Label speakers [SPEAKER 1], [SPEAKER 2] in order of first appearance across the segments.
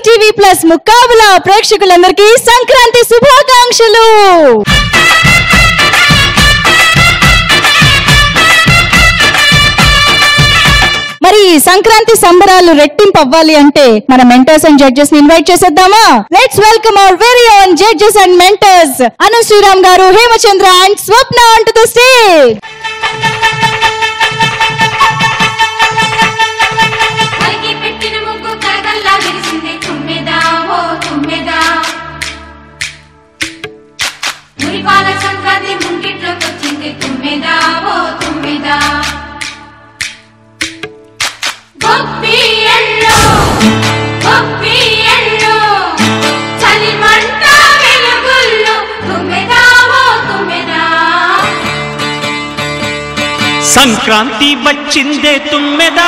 [SPEAKER 1] ETV plus ముకాబలా ప్రేక్షకులందరికీ సంక్రాంతి శుభాకాంక్షలు. మరి సంక్రాంతి సంబరాలు రెట్టింపు అవ్వాలి అంటే మన మెంటర్స్ అండ్ జడ్జెస్ ని ఇన్వైట్ చేసేద్దామా? Let's welcome our very own judges and mentors Anu Sriram garu, Hemachandra and Swapna on to the stage.
[SPEAKER 2] Sankranti వచ్చిందే తుమ్మెదా,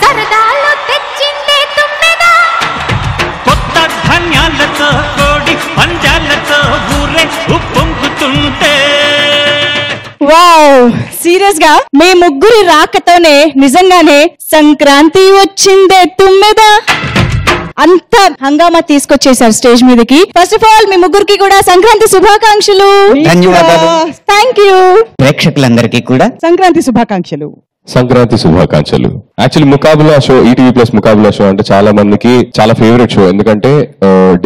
[SPEAKER 3] సరదాలు తెచ్చిందే తుమ్మెదా,
[SPEAKER 2] కొత్త ధాన్యాలతో కోడి పంజాలతో ఊరే ఉప్పొంగుతుంటే.
[SPEAKER 1] వావ్, సీరియస్ గా మీ ముగ్గురి రాకతోనే నిజంగానే సంక్రాంతి వచ్చిందే తుమ్మెదా అంత హంగామా తీసుకొచ్చేసారు స్టేజ్ మీదకి. ఫస్ట్ ఆఫ్ ఆల్ మీ ముగ్గురికి కూడా సంక్రాంతి శుభాకాంక్షలు.
[SPEAKER 4] ధన్యవాదాలు.
[SPEAKER 1] Thank you.
[SPEAKER 4] ప్రేక్షకులందరికీ కూడా
[SPEAKER 5] సంక్రాంతి శుభాకాంక్షలు.
[SPEAKER 6] సంక్రాంతి శుభాకాంక్షలు. Actually Muqabla show, ETV plus Muqabla show అంటే చాలా మందికి చాలా ఫేవరెట్ షో. ఎందుకంటే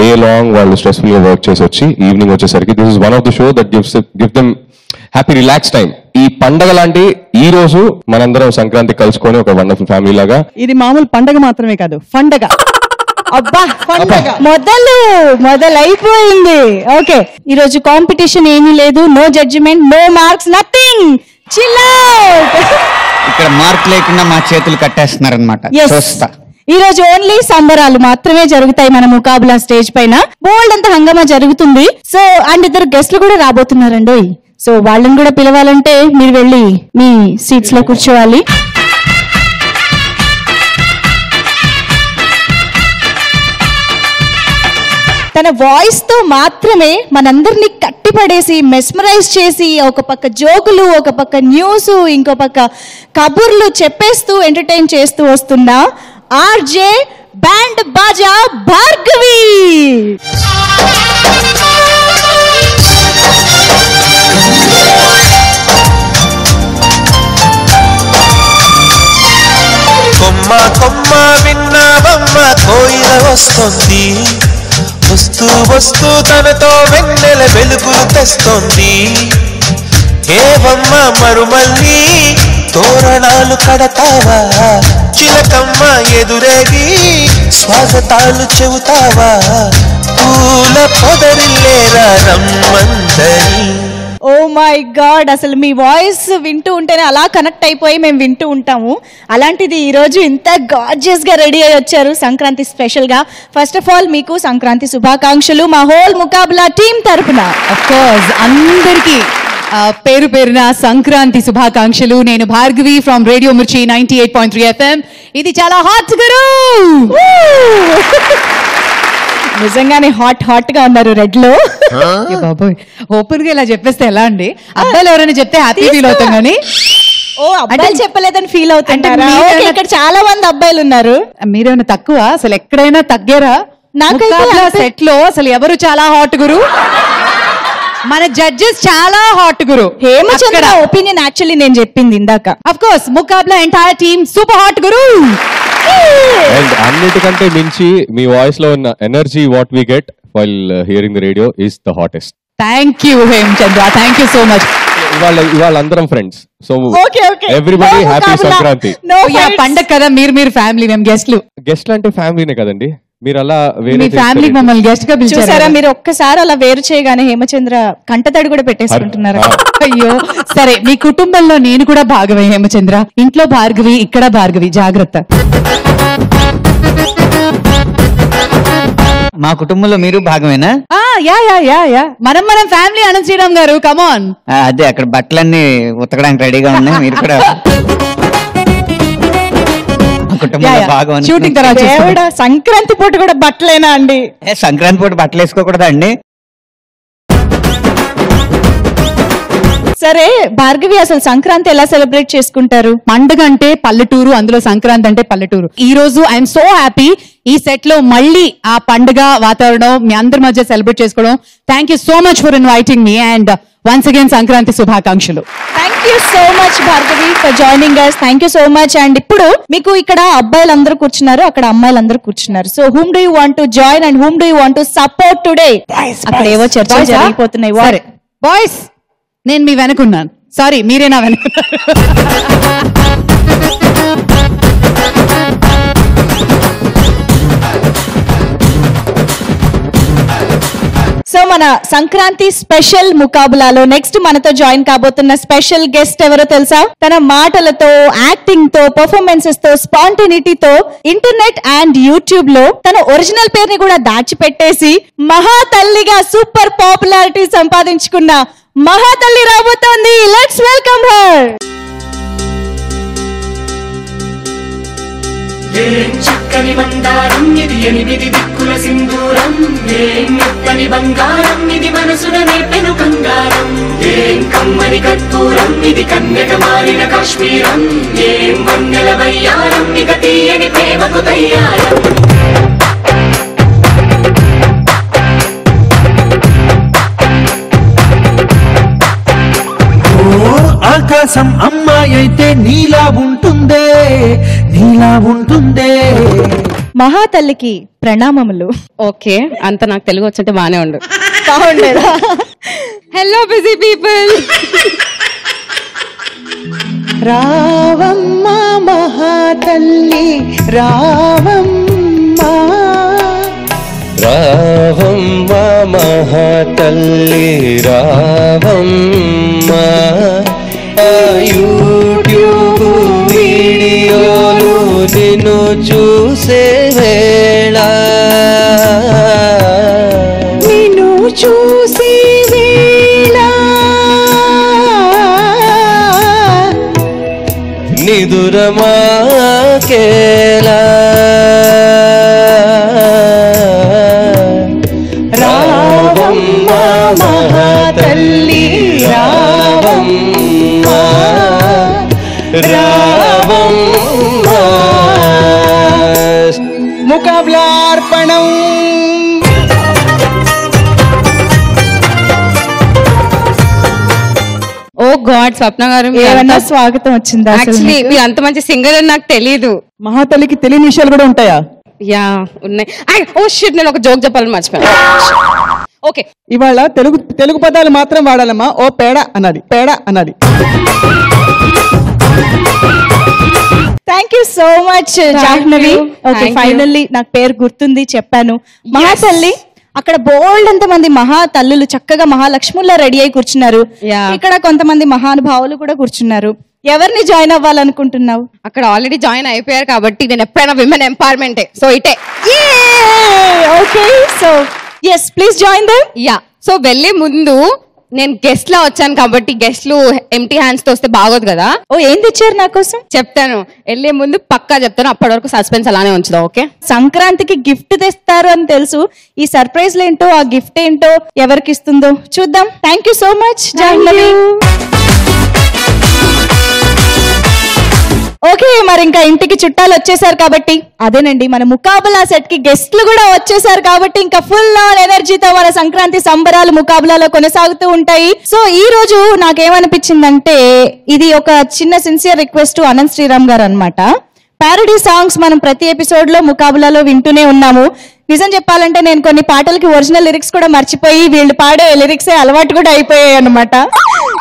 [SPEAKER 6] డే లాంగ్ వాళ్ళు స్ట్రెస్ఫుల్ గా వర్క్ చేసి వచ్చి ఈవినింగ్ వచ్చేసరికి this is one of the show that give them happy relax time. ఈ పండగ లాంటి ఈ రోజు మనందరం సంక్రాంతి కలుసుకొని ఒక వండర్ఫుల్ ఫ్యామిలీ లాగా.
[SPEAKER 5] ఇది మామూలు పండగ మాత్రమే కాదు, పండగ.
[SPEAKER 1] అబ్బా, మొదలైపోయింది. ఓకే, ఈ రోజు కాంపిటీషన్ ఏమీ లేదు, no judgement, no marks, nothing. Chill out.
[SPEAKER 4] ఇక్కడ మార్క్ లేకుండా మా చేతులు కట్టేస్తున్నారనమాట. చూస్తా.
[SPEAKER 1] ఈ రోజు ఓన్లీ సంబరాలు మాత్రమే జరుగుతాయి మన ముకాబులా స్టేజ్ పైన. బోల్డ్ అంత హంగామా జరుగుతుంది. సో అండ్ ఇద్దరు గెస్ట్లు కూడా రాబోతున్నారండి. సో వాళ్ళని కూడా పిలవాలంటే మీరు వెళ్ళి మీ సీట్స్ లో కూర్చోవాలి. తన వాయిస్ తో మాత్రమే మనందరినీ కట్టిపడేసి మెస్మరైజ్ చేసి ఒక పక్క జోకులు, ఒక పక్క న్యూస్, ఇంకో పక్క కబుర్లు చెప్పేస్తూ ఎంటర్టైన్ చేస్తూ వస్తున్న ఆర్జే బ్యాండ్ బాజా భార్గవి.
[SPEAKER 7] కొమ్మ కొమ్మ విన్నావమ్మ కోయిల వస్తుంది, వస్తూ వస్తూ తనతో వెన్నెల వెలుగులు తెస్తుంది. ఏవమ్మ మరుమల్లి తోరణాలు కడతావా, చిలకమ్మ ఎదురేగి స్వాగతాలు చెబుతావా, పూల పొదరిల్లేరా రమ్మందని.
[SPEAKER 1] ఓ మై గాడ్, అసలు మీ వాయిస్ వింటూ ఉంటేనే అలా కనెక్ట్ అయిపోయి మేము వింటూ ఉంటాము. అలాంటిది ఈ రోజు ఇంత గార్జియస్ గా రెడీ అయ్యి వచ్చారు సంక్రాంతి స్పెషల్ గా. ఫస్ట్ ఆఫ్ ఆల్ మీకు సంక్రాంతి శుభాకాంక్షలు మా హోల్ ముకాబులా టీం తరపున.
[SPEAKER 5] ఆఫ్ కోర్స్ అందరికీ పేరు పేరున సంక్రాంతి శుభాకాంక్షలు. నేను భార్గవి ఫ్రమ్ రేడియో మిర్చి 98.3 FM. ఇది చాలా హాట్ గురు.
[SPEAKER 1] నిజంగానే హాట్ గా ఉన్నారు రెడ్ లో.
[SPEAKER 5] బాబోయ్, ఓపెన్ గా ఇలా చెప్పేస్తే ఎలా అండి? అబ్బాయిలు ఎవరైనా చెప్తే హ్యాపీ ఫీల్ అవుతాం కానీ
[SPEAKER 1] ఓ అబ్బాయిలు చెప్పలేదని ఫీల్ అవుతుంటారా? ఇక్కడ చాలా మంది అబ్బాయిలు ఉన్నారు.
[SPEAKER 5] మీరేమైనా తక్కువ? అసలు ఎక్కడైనా తగ్గేరా?
[SPEAKER 1] నాకైతే
[SPEAKER 5] సెట్ లో అసలు ఎవరు చాలా హాట్ గురు? మన జడ్జెస్ చాలా హాట్ గురు.
[SPEAKER 1] హేమచంద్ర ఒపీనియన్ యాక్చువల్లీ నేను చెప్పింది ఇందాక.
[SPEAKER 5] Of course Muqabla entire team super hot గురు.
[SPEAKER 6] అండ్ అన్నిటికంటే మించి మీ వాయిస్ లో ఉన్న energy what we get while hearing the radio is the hottest.
[SPEAKER 5] Thank you Hemachandra, thank you so much.
[SPEAKER 6] ఇవాళ అందరం friends. So everybody happy Sankranti.
[SPEAKER 5] పండగ కదా, మీరు ఫ్యామిలీ, మేము గెస్ట్లు.
[SPEAKER 6] గెస్ట్లు అంటే ఫ్యామిలీనే కదండి. మీరు అలా
[SPEAKER 5] మీ ఫ్యామిలీ మమ్మల్ని గెస్ట్ గా
[SPEAKER 1] పిలిచారా? మీరు ఒక్కసారి అలా వేరు చేయగానే హేమచంద్ర కంటతడి కూడా పెట్టేసుకుంటున్నారు.
[SPEAKER 5] అయ్యో సరే, మీ కుటుంబంలో నేను కూడా భాగమే హేమచంద్ర. ఇంట్లో భార్గవి, ఇక్కడ భార్గవి, జాగ్రత్త.
[SPEAKER 4] మా కుటుంబంలో మీరు భాగమేనా?
[SPEAKER 5] యా మనం ఫ్యామిలీ. అనంత శ్రీరామ్ గారు కమాన్.
[SPEAKER 4] అదే అక్కడ బట్టలన్నీ ఉతకడానికి రెడీగా ఉన్నాయి. మీరు కూడా
[SPEAKER 5] షూటింగ్ తర్వాత
[SPEAKER 1] సంక్రాంతి పూట కూడా బట్టలేనా అండి?
[SPEAKER 4] సంక్రాంతి పూట బట్టలు వేసుకోకూడదా అండి?
[SPEAKER 1] సరే భార్గవి, అసలు సంక్రాంతి ఎలా సెలబ్రేట్ చేసుకుంటారు?
[SPEAKER 5] పండుగ అంటే పల్లెటూరు, అందులో సంక్రాంతి అంటే పల్లెటూరు. ఈ రోజు ఐఎమ్ సో హ్యాపీ ఈ సెట్ లో మళ్ళీ ఆ పండుగ వాతావరణం మీ అందరి మధ్య సెలబ్రేట్ చేసుకోవడం. Thank you so much for inviting me and once again Sankranti శుభాకాంక్షలు.
[SPEAKER 1] Thank you so much Bhargavi for joining us. Thank you so much. And ఇప్పుడు మీకు ఇక్కడ అబ్బాయిలందరూ కూర్చున్నారు, అక్కడ అమ్మాయిలందరూ కూర్చున్నారు. So whom do you want to join and whom do you want to support today? అక్కడ ఏవో చర్చలు జరిగిపోతున్నాయి.
[SPEAKER 5] సరే బాయ్స్, నేను మీ వెనకున్నాను. సారీ, మీరే నా వెనకున్నారు.
[SPEAKER 1] సో మన సంక్రాంతి స్పెషల్ ముకాబులాలో నెక్స్ట్ మనతో జాయిన్ కాబోతున్న స్పెషల్ గెస్ట్ ఎవరో తెలుసా? తన మాటలతో, యాక్టింగ్ తో, పర్ఫార్మెన్సెస్ తో, స్పాంటినిటీతో ఇంటర్నెట్ అండ్ యూట్యూబ్ లో తన ఒరిజినల్ పేరుని కూడా దాచిపెట్టేసి మహాతల్లిగా సూపర్ పాపులారిటీ సంపాదించుకున్న మహాతల్లి రాబోతోంది. Let's welcome her.
[SPEAKER 8] ఏం చక్కని మందారం ఇది, ఎనిమిది దిక్కుల సింధూరం. ఏం మెత్తని బంగారం ఇది, మనసున నేపెను కంగారం. ఏం కమ్మని కర్పూరం ఇది, కన్యక మారిన కాశ్మీరం. ఏం వన్నెల వయ్యారం ఇక తీయని ప్రేమకు తయ్యారం.
[SPEAKER 7] ఆకాశం అమ్మాయి అయితే నీలా ఉంటుందే, నీలా ఉంటుందే.
[SPEAKER 1] మహాతల్లికి ప్రణామములు.
[SPEAKER 9] ఓకే, అంత నాకు తెలుగు వచ్చంటే బానే ఉండు.
[SPEAKER 1] బాగుండేదా?
[SPEAKER 9] Hello busy people.
[SPEAKER 7] రావమ్మ మహాతల్లి రావమ్మ, రావమ్మ మహాతల్లి రావమ్మ. యూట్యూబ్ వీడియోలు నిన్ను చూసే వేళ, నిన్ను చూసే వేళ నిదురమాకేలా. రావమ్మ మహాతల్లి రావమ్మ, రావమ్మ. ముకాబ్లార్పణం.
[SPEAKER 9] ఓ గాడ్, స్వప్న గారు
[SPEAKER 1] ఏమన్నా స్వాగతం వచ్చిందా?
[SPEAKER 9] యాక్చువల్లీ మీరు అంత మంచి సింగర్ అని నాకు తెలీదు.
[SPEAKER 10] మహాతల్లికి తెలియని విషయాలు కూడా ఉంటాయా?
[SPEAKER 9] యా ఉన్నాయి. ఓ షిట్, నేను ఒక జోక్ చెప్పాలని మర్చిపోయాను. ఓకే,
[SPEAKER 10] ఇవాళ తెలుగు పదాలు మాత్రం వాడాలమ్మా. ఓ పేడ అన్నది, పేడ అన్నది.
[SPEAKER 1] Thank you so much Jahnavi. Okay, finally నాకు పేరు గుర్తుంది, చెప్పాను. మహాతల్లి, అక్కడ బోల్డ్ అంత మంది మహాతల్లులు చక్కగా మహాలక్ష్ముల్లా రెడీ అయి కూర్చున్నారు. ఇక్కడ కొంతమంది మహానుభావులు కూడా కూర్చున్నారు. ఎవరిని జాయిన్ అవ్వాలనుకుంటున్నావు?
[SPEAKER 9] అక్కడ ఆల్రెడీ జాయిన్ అయిపోయారు కాబట్టి నేను ఎప్పుడైనా విమెన్ ఎంపవర్మెంటే, సో ఇటే.
[SPEAKER 1] Okay, so yes, please join them.
[SPEAKER 9] Yeah, so వెళ్లే ముందు నేను గెస్ట్ లా వచ్చాను కాబట్టి గెస్ట్లు ఎంటీ హ్యాండ్స్ తో వస్తే బాగోదు కదా.
[SPEAKER 1] ఓ, ఏం తెచ్చారు నా కోసం?
[SPEAKER 9] చెప్తాను, వెళ్లే ముందు పక్కా చెప్తాను. అప్పటి వరకు సస్పెన్స్ అలానే ఉంచుదా. ఓకే,
[SPEAKER 1] సంక్రాంతికి గిఫ్ట్ తెస్తారు అని తెలుసు. ఈ సర్ప్రైజ్ ఏంటో, ఆ గిఫ్ట్ ఏంటో, ఎవరికి ఇస్తుందో చూద్దాం. Thank you so much Jahnavi. Okay, మరి ఇంకా ఇంటికి చుట్టాలు వచ్చేసారు కాబట్టి, అదేనండి మన ముకాబలా సెట్ కి గెస్ట్లు కూడా వచ్చేసారు కాబట్టి ఇంకా ఫుల్ ఆన్ ఎనర్జీతో మన సంక్రాంతి సంబరాలు ముకాబలాలో కొనసాగుతూ ఉంటాయి. సో ఈ రోజు నాకేమనిపించిందంటే, ఇది ఒక చిన్న sincere request to Anant Sriram garu అన్నమాట. ప్యారడీ సాంగ్స్ మనం ప్రతి ఎపిసోడ్ లో ముకాబలాలో వింటూనే ఉన్నాము. నిజం చెప్పాలంటే నేను కొన్ని పాటలకి ఒరిజినల్ లిరిక్స్ కూడా మర్చిపోయి వీళ్ళు పాడే లిరిక్సే అలవాటు కూడా అయిపోయాయి అన్నమాట.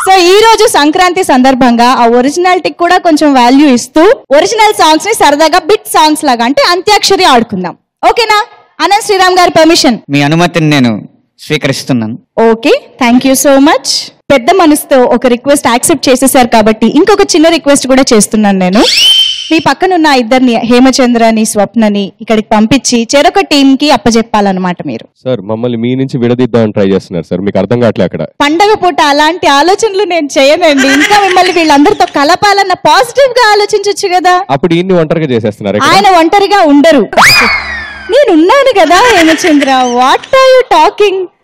[SPEAKER 1] సో ఈ రోజు సంక్రాంతి సందర్భంగా ఆ ఒరిజినాలిటీకి కూడా కొంచెం వాల్యూ ఇస్తూ ఒరిజినల్ సాంగ్స్ ని సరదాగా బిట్ సాంగ్స్ లాగా, అంటే అంత్యాక్షరి ఆడుకుందాం. ఓకేనా? అనంత్ శ్రీరామ్ గారి పర్మిషన్,
[SPEAKER 4] మీ అనుమతిని నేను స్వీకరిస్తున్నాను.
[SPEAKER 1] Okay, thank you so much. పెద్ద మనసుతో ఒక రిక్వెస్ట్ యాక్సెప్ట్ చేసేసారు కాబట్టి ఇంకొక చిన్న రిక్వెస్ట్ కూడా చేస్తున్నాను నేను. మీ పక్కనున్న ఇద్దరిని, హేమచంద్రని, స్వప్నని ఇక్కడికి పంపించి చెరొక టీమ్ కి అప్పచెప్పాలన్నమాట. మీరు
[SPEAKER 6] సార్ మమ్మల్ని మీ నుంచి విడదీద్దామని ట్రై చేస్తున్నారు సార్, మీకు అర్థం కావట్లే. అక్కడ
[SPEAKER 1] పండగ పూట అలాంటి ఆలోచనలు నేను చేయనండి. ఇంకా మిమ్మల్ని వీళ్ళందరితో కలపాలన్న పాజిటివ్ గా ఆలోచించొచ్చు కదా.
[SPEAKER 6] అప్పుడు ఈయన్ని ఒంటరిగా చేసేస్తున్నారు.
[SPEAKER 1] ఆయన ఒంటరిగా ఉండరు, నేనున్నాను కదా Hemachandra. What are you talking?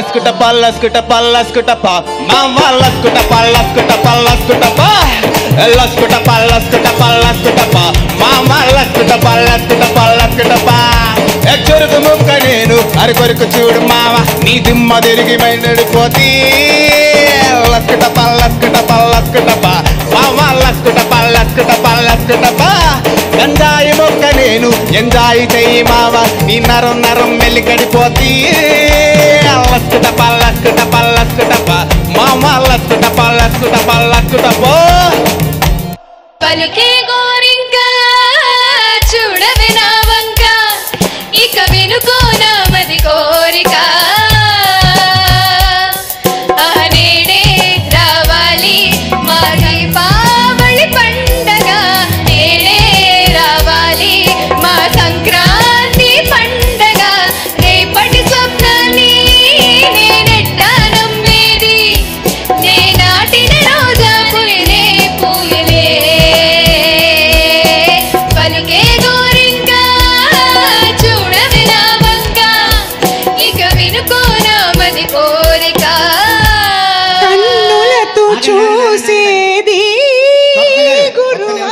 [SPEAKER 11] లస్కుట పల్లస్కుట మామ లస్కుట పల్లస్కుట లస్కుట పల్లస్కుట మామ లస్కుట పల్లస్కుట చురుకు ముక్క నేను అరికొరకు చూడు మామ నీ దిమ్మ తిరిగి మైనడిపోతీ లస్కుట పల్లస్కుట మామ లస్కుట పల్లస్కుట గంజాయి మొక్క నేను ఎంజాయి చెయ్యి మామ నీ నరం మెల్లికడిపోతీ లస్కుట పల్లస్కుట మామ లస్కుట పల్లస్కుట
[SPEAKER 3] పలికే గోరింక చూడవే నా వంక ఇక వినుకో నా మది కోరిక నేడే రావాలి మా దీపావళి పండగ నేడే రావాలి మా సంక్రాంతి పండగ రేపటి స్వప్నాన్ని నేనెట్టా నమ్మేది నే నాటిన రోజా పులినే పూయలే పలికే గోరింక చూడవే నా వంక ఇక వినుకో నా మది కోరిక
[SPEAKER 10] కన్నులతో చూసేది గురువా.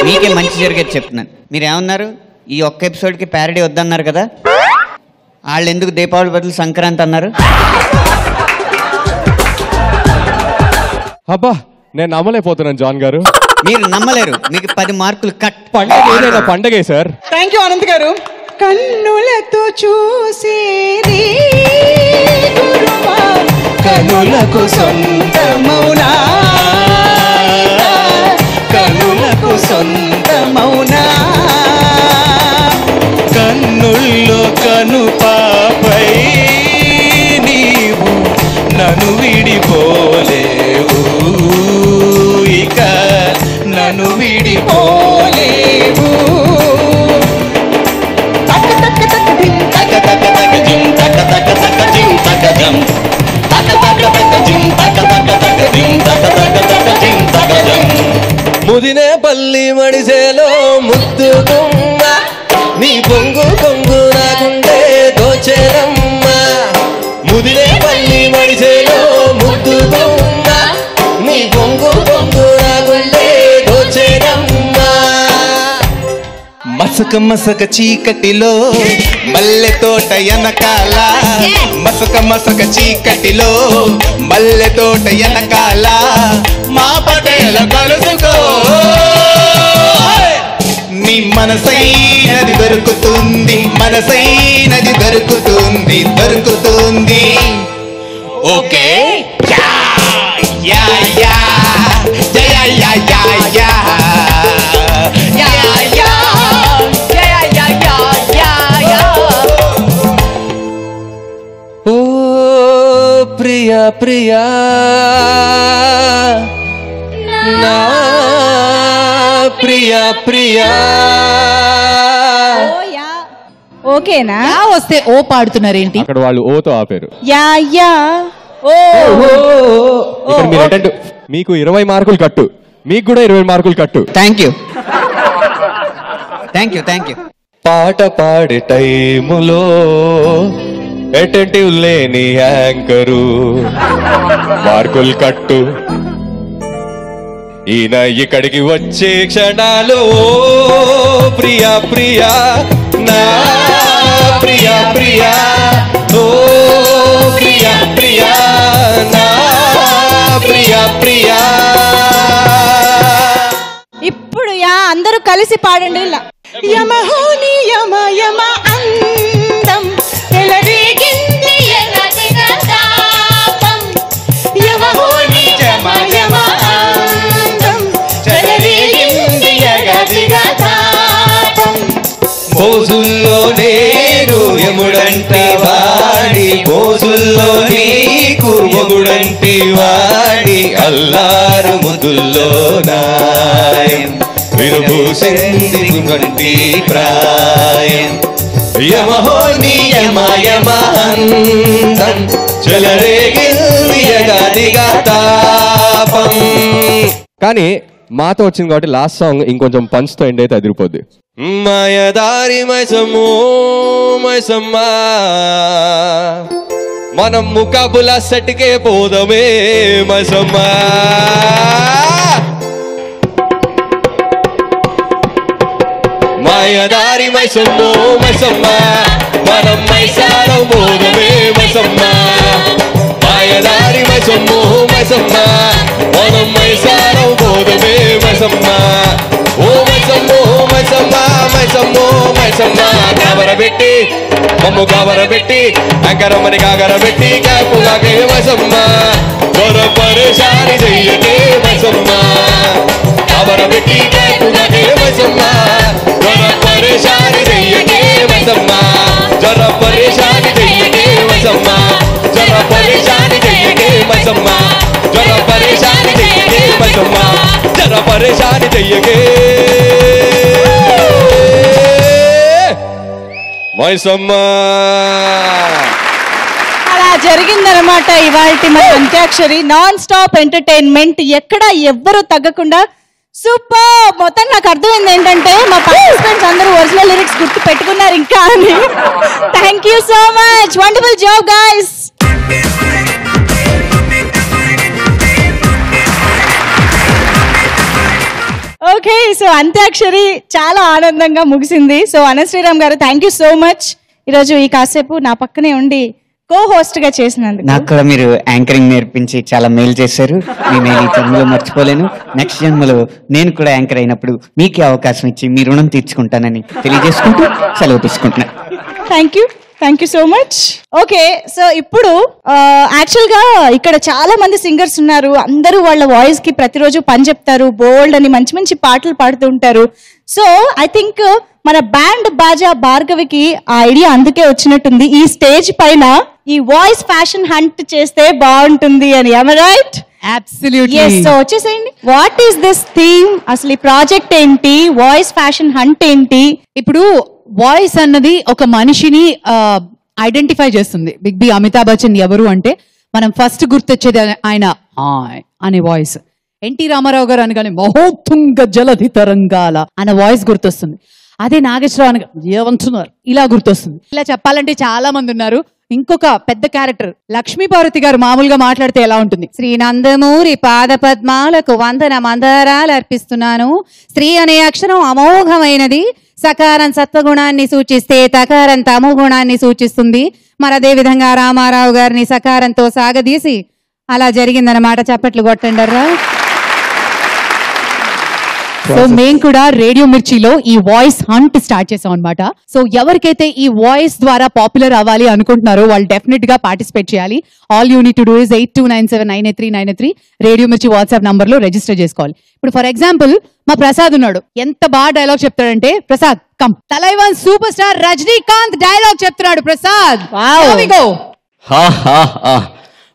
[SPEAKER 4] మీకే మంచి జరిగేది చెప్తున్నాను. మీరు ఏమన్నారు? ఈ ఒక్క ఎపిసోడ్కి ప్యారడీ వద్దన్నారు కదా, వాళ్ళు ఎందుకు దీపావళి బదులు సంక్రాంతి అన్నారు?
[SPEAKER 12] అబ్బా నేను నమ్మలేకపోతున్నాను జాన్ గారు.
[SPEAKER 4] మీరు నమ్మలేరు. మీకు 10 మార్కులు కట్.
[SPEAKER 12] పండగ ఏదైనా పండగే సార్.
[SPEAKER 10] థ్యాంక్ యూ అనంత్ గారు. కన్నులతో చూసేది గురువా, కనులకు సొంతమౌనా, కనులకు సొంతమౌనా,
[SPEAKER 11] కన్నుల్లో కను పాపై నీవు నన్ను విడిపోలేవు ఇక నన్ను విడిపోలేవు
[SPEAKER 12] ముదినే పల్లి మడిసేలో ముద్దు గుమ్మ నీ పొంగు కొంగు నాకుండే దోచేరమ్మ ముదినే పల్లి మడిసేలో ముద్దు గుమ్మ నీ పొంగు కొంగు నాకుండే దోచేరమ్మ
[SPEAKER 11] మసక చీకటిలో మల్లె తోట ఎనకాల మసక చీకటిలో మల్లె తోట ఎనకాల మా పటేల కలుసుకో నీ మనసైనది దొరుకుతుంది మనసైనది దొరుకుతుంది okay yeah yeah yeah yeah yeah yeah yeah yeah
[SPEAKER 12] ఓ ప్రియా ప్రియా నా ప్రియా ప్రియా
[SPEAKER 1] ఓకేనా?
[SPEAKER 5] వస్తే ఓ పాడుతున్నారేంటి?
[SPEAKER 12] అక్కడ వాళ్ళు ఓతో ఆపారు.
[SPEAKER 1] యా యా ఓ
[SPEAKER 12] ఇక్కడ మీరు అటెండ్ మీకు 20 మార్కులు కట్టు, మీకు కూడా 20 మార్కులు కట్టు.
[SPEAKER 4] Thank you.
[SPEAKER 12] పాట పాడే టైములో అటెంటివ్ లేని యాంకరు మార్కులు కట్టు. ఈయన ఇక్కడికి వచ్చే క్షణాలు ప్రియా ప్రియా నా ప్రియా ప్రియా ఓ ప్రియా ప్రియా నా ప్రియా ప్రియా.
[SPEAKER 1] ఇప్పుడు యా అందరూ కలిసి పాడండి ఇలా.
[SPEAKER 10] యమహోని యమ యమ అందం ఎలరేగింది
[SPEAKER 3] ఎనదిగా తాపం
[SPEAKER 10] యమహోని యమ యమ అందం ఎలరేగింది ఎగదిగా తాపం.
[SPEAKER 12] మోజుల్లో నేను యముడంటి వాడి మోజుల్లో నీకు మొగుడంటి వాడి అల్లారు ముదుల్లో నాయం విరుభూసింది వంటి ప్రాయం యమహోని యమయమాంతం చెలరేగిల్ది యగదిగా తాపం. కానీ మాతో వచ్చింది కాబట్టి లాస్ట్ సాంగ్ ఇంకొంచెం పంచ్ తో ఎండ్ అయితే అదిరిపోద్ది. మాయదారి మైసమ్మో మైసమ్మా మనం ముకాబులా సెట్కే పోదమే మైసమ్మ మాయదారి మైసమ్మో మైసమ్మ మనం మైసారం పోదమే మైసమ్మ మాయదారి మైసమ్మో మైసమ్మ మనం మైసారం పోదమే మైసమ్మ ఓ మైసమ్మో మైసమ్మ మైసమ్మో మైసమ్మ కాబరబెట్టి మమ్ము కాబరబెట్టి అంకరమ్మని కాగరబెట్టి కాపుగాకే మైసమ్మ దొర పరేషాని చెయ్యకే మైసమ్మ కాబరబెట్టి కాపుగాకే మైసమ్మ దొర పరేషాని చెయ్యకే మైసమ్మ జర పరేషాని చెయ్యకే మైసమ్మ జర పరేషాని చెయ్యకే మైసమ్మ జర పరేషాని చెయ్యకే మైసమ్మ జర పరేషాని చెయ్యకే మైసమ్మ
[SPEAKER 1] అలా జరిగిందనమాట ఇవాల్టి మన అంత్యాక్షరి నాన్ స్టాప్ ఎంటర్టైన్మెంట్ ఎక్కడ ఎవ్వరూ తగ్గకుండా సూపర్. మొత్తం నాకు అర్థమైంది ఏంటంటే మా పార్టిసిపెంట్స్ అందరూ ఒరిజినల్ లిరిక్స్ గుర్తు పెట్టుకున్నారు ఇంకా అని. Thank you so much, wonderful job guys. Okay, so antakshari చాలా ఆనందంగా ముగిసింది. సో అనంత్ శ్రీరామ్ గారు థ్యాంక్ యూ సో మచ్ ఈరోజు ఈ కాసేపు నా పక్కనే ఉండి కో హోస్ట్ గా చేసినందుకు.
[SPEAKER 4] నాకు కూడా మీరు యాంకరింగ్ నేర్పించి చాలా మేలు చేశారు. మీ మేలు ఈ జన్మలో మర్చిపోలేను. నెక్స్ట్ జన్మలో నేను కూడా యాంకర్ అయినప్పుడు మీకే అవకాశం ఇచ్చి మీ రుణం తీర్చుకుంటానని తెలియజేసుకుంటూ సెలవు తీసుకుంటున్నాను.
[SPEAKER 1] Thank you so much. Okay, so ఇప్పుడు యాక్చువల్ గా ఇక్కడ చాలా మంది సింగర్స్ ఉన్నారు. అందరూ వాళ్ళ వాయిస్ కి ప్రతిరోజు పని చెప్తారు, బోల్డ్ అని మంచి మంచి పాటలు పాడుతూ ఉంటారు. సో ఐ థింక్ మన బ్యాండ్ బాజా భార్గవికి ఆ ఐడియా అందుకే వచ్చినట్టుంది. ఈ స్టేజ్ పైన ఈ వాయిస్ ఫ్యాషన్ హంట్ చేస్తే బాగుంటుంది అని. రైట్?
[SPEAKER 5] అబ్సల్యూట్లీ.
[SPEAKER 1] సో వచ్చేసేయండి. What is this theme? అసలు ఈ ప్రాజెక్ట్ ఏంటి? వాయిస్ ఫ్యాషన్ హంట్ ఏంటి?
[SPEAKER 5] ఇప్పుడు వాయిస్ అన్నది ఒక మనిషిని ఐడెంటిఫై చేస్తుంది. బిగ్ బి అమితాబ్ బచ్చన్ ఎవరు అంటే మనం ఫస్ట్ గుర్తొచ్చేది ఆయన హాయ్ అనే వాయిస్. ఎన్టీ రామారావు గారు అనగానే మహోత్తుంగ జలధి తరంగాల అనే వాయిస్ గుర్తొస్తుంది. అదే నాగేశ్వరరావు అనగా ఏమంటున్నారు ఇలా గుర్తొస్తుంది. ఇలా చెప్పాలంటే చాలా మంది ఉన్నారు. ఇంకొక పెద్ద క్యారెక్టర్ లక్ష్మీపార్వతి గారు మామూలుగా మాట్లాడితే ఎలా ఉంటుంది? శ్రీనందమూరి పాద పద్మాలకు వందన మందారాలు అర్పిస్తున్నాను. స్త్రీ అనే అక్షరం అమోఘమైనది. సకారం సత్వగుణాన్ని సూచిస్తే తకారం తమో గుణాన్ని సూచిస్తుంది. మరి అదే విధంగా రామారావు గారిని సకారంతో సాగదీసి అలా జరిగిందన్నమాట. చప్పట్లు కొట్టండర్రా. సో మేము కూడా రేడియో మిర్చిలో ఈ వాయిస్ హంట్ స్టార్ట్ చేసాం అనమాట. సో ఎవరికైతే ఈ వాయిస్ ద్వారా పాపులర్ అవ్వాలి అనుకుంటున్నారో వాళ్ళు డెఫినెట్ గా పార్టిసిపేట్ చేయాలి. All you need to do is 8297983983 radio మిర్చి వాట్సాప్ నంబర్ లో రిజిస్టర్ చేసుకోవాలి. ఇప్పుడు ఫర్ ఎగ్జాంపుల్ మా ప్రసాద్ ఉన్నాడు. ఎంత బాగా డైలాగ్ చెప్తాడంటే, ప్రసాద్ కమ్. తలైవాన్ సూపర్ స్టార్ రజనీకాంత్ డైలాగ్ చెప్తున్నాడు. ప్రసాద్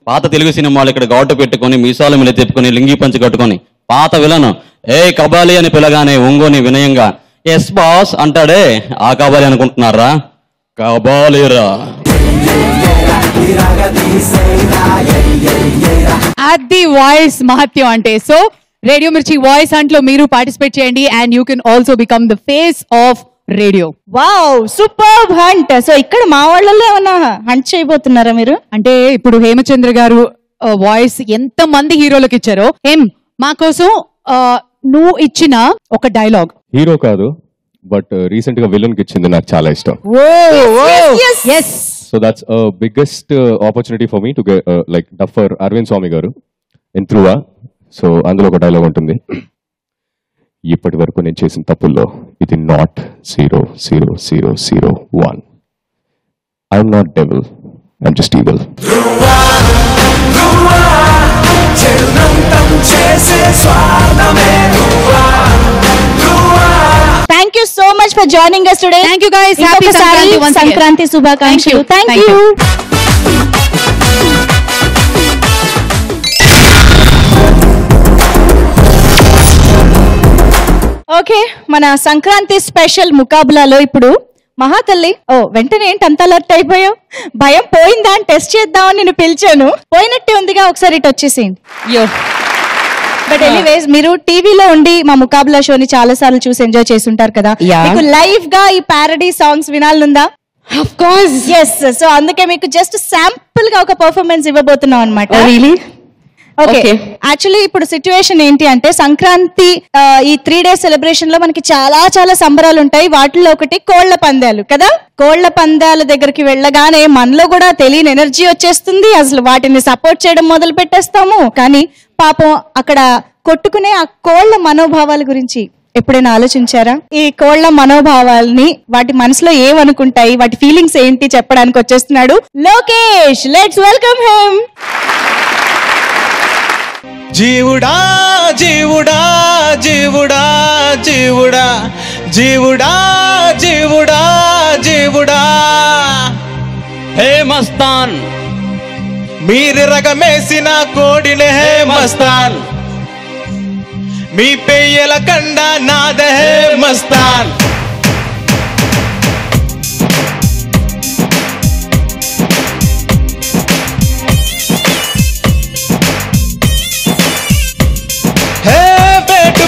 [SPEAKER 13] పాత తెలుగు సినిమాలు ఇక్కడ గౌట పెట్టుకొని మీసాలు మిలి తిప్పుకొని లింగి పంచి కట్టుకొని పాత విలను ఏ కబాలి అని పిలగానే ఒంగోని వినయంగా ఎస్ బాస్ అంటాడే ఆ కబాలి అనుకుంటున్నారా? కబాలిరా.
[SPEAKER 5] అది వాయిస్ మహత్యం అంటే. సో రేడియో మిర్చి వాయిస్ హంట్ లో మీరు పార్టిసిపేట్ చేయండి and you can also become the face of radio.
[SPEAKER 1] Wow, super hunt. So ఇక్కడ మా వాళ్ళలో ఏమన్నా హంట్ చేయబోతున్నారా మీరు?
[SPEAKER 5] అంటే ఇప్పుడు హేమచంద్ర గారు వాయిస్ ఎంత మంది హీరోలకు ఇచ్చారో, మా కోసం నువ్వు ఇచ్చిన ఒక డైలాగ్.
[SPEAKER 6] హీరో కాదు బట్ రీసెంట్ గా విలన్ కి ఇచ్చింది నాకు చాలా ఇష్టం. So that's biggest opportunity for me to like duffer Arvind Swamy garu in త్రూవా. So అందులో ఒక డైలాగ్ ఉంటుంది, ఇప్పటి వరకు నేను చేసిన తప్పుల్లో ఇది not 000001. I'm not devil, I'm just evil.
[SPEAKER 1] Thank you so much for joining us today.
[SPEAKER 5] Thank you guys. Happy Sankranti once again.
[SPEAKER 1] Sankranti Subhakankshalu. Thank you. Okay, మన Sankranti special ముకాబులాలో ఇప్పుడు మహాతల్లి. వెంటనే ఏంటి అంత అలర్ట్ అయిపోయావు? భయం పోయిందా అని టెస్ట్ చేద్దామని నేను పిలిచాను. పోయినట్టే ఉందిగా, ఒకసారి ఇటు వచ్చేసేయండి. బట్ ఎనీవేస్, మీరు టీవీలో ఉండి మా ముకాబులా షోని చాలా సార్లు చూసి ఎంజాయ్ చేస్తుంటారు కదా, మీకు లైవ్ గా ఈ పారడీ సాంగ్స్ వినాలనుందా? ఆఫ్ కోర్స్ yes సో అందుకే మీకు జస్ట్ శాంపుల్ గా ఒక పర్ఫార్మెన్స్ ఇవ్వబోతున్నాం అన్నమాట
[SPEAKER 9] రియలీ
[SPEAKER 1] ఓకే
[SPEAKER 9] Okay.
[SPEAKER 1] యాక్చువల్లీ ఇప్పుడు సిచ్యువేషన్ ఏంటి అంటే సంక్రాంతి ఈ 3 days సెలబ్రేషన్ లో మనకి చాలా చాలా సంబరాలు ఉంటాయి వాటిలో ఒకటి కోళ్ల పందాలు కదా కోళ్ల పందాల దగ్గరికి వెళ్ళగానే మనలో కూడా తెలియని ఎనర్జీ వచ్చేస్తుంది అసలు వాటిని సపోర్ట్ చేయడం మొదలు పెట్టేస్తాము కానీ పాపం అక్కడ కొట్టుకునే ఆ కోళ్ల మనోభావాల గురించి ఎప్పుడైనా ఆలోచించారా ఈ కోళ్ల మనోభావాల్ని వాటి మనసులో ఏమనుకుంటాయి వాటి ఫీలింగ్స్ ఏంటి చెప్పడానికి వచ్చేస్తున్నాడు లోకేష్ లెట్స్ వెల్కమ్ హిమ్
[SPEAKER 14] జీవుడా జీవుడా జీవుడా జీవుడా జీవుడా జీవుడా జీవుడా
[SPEAKER 13] హే మస్తాన్
[SPEAKER 14] మీరు రగమేసిన కోడినే హే మస్తాన్ మీ పెయ్యల కండ నాదే హే మస్తాన్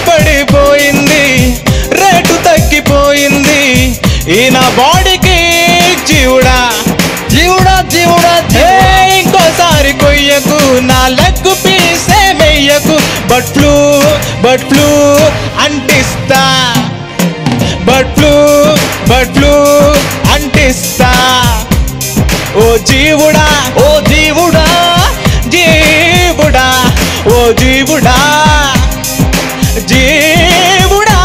[SPEAKER 14] పడిపోయింది రేటు తగ్గిపోయింది ఈ నా బాడీకి జీవుడా జీవుడా జీవుడా ఇంకోసారి కొయ్యకు నా లెగ్గు పీసే మెయ్యకు బట్ ఫ్లూ అంటిస్తా బట్ ఫ్లూ అంటిస్తా ఓ జీవుడా ఓ జీవుడా జీవుడా ఓ జీవుడా జీవుడా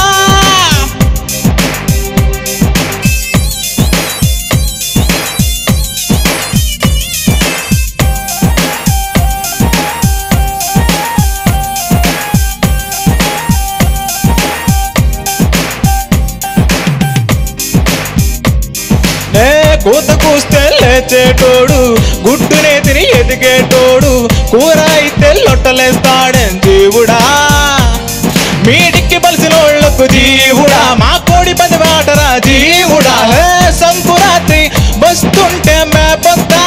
[SPEAKER 14] నే కూత కూస్తే లేచేటోడు గుడ్డునే తిని ఎదిగేటోడు కూర అయితే లొట్టలేస్తాడే జీవుడా మీడికి బలిసినోళ్లకు జీవుడా మా కోడి పది వాటరా జీవుడా హే సంకురాత్రి వస్తుంటే మేపొద్దా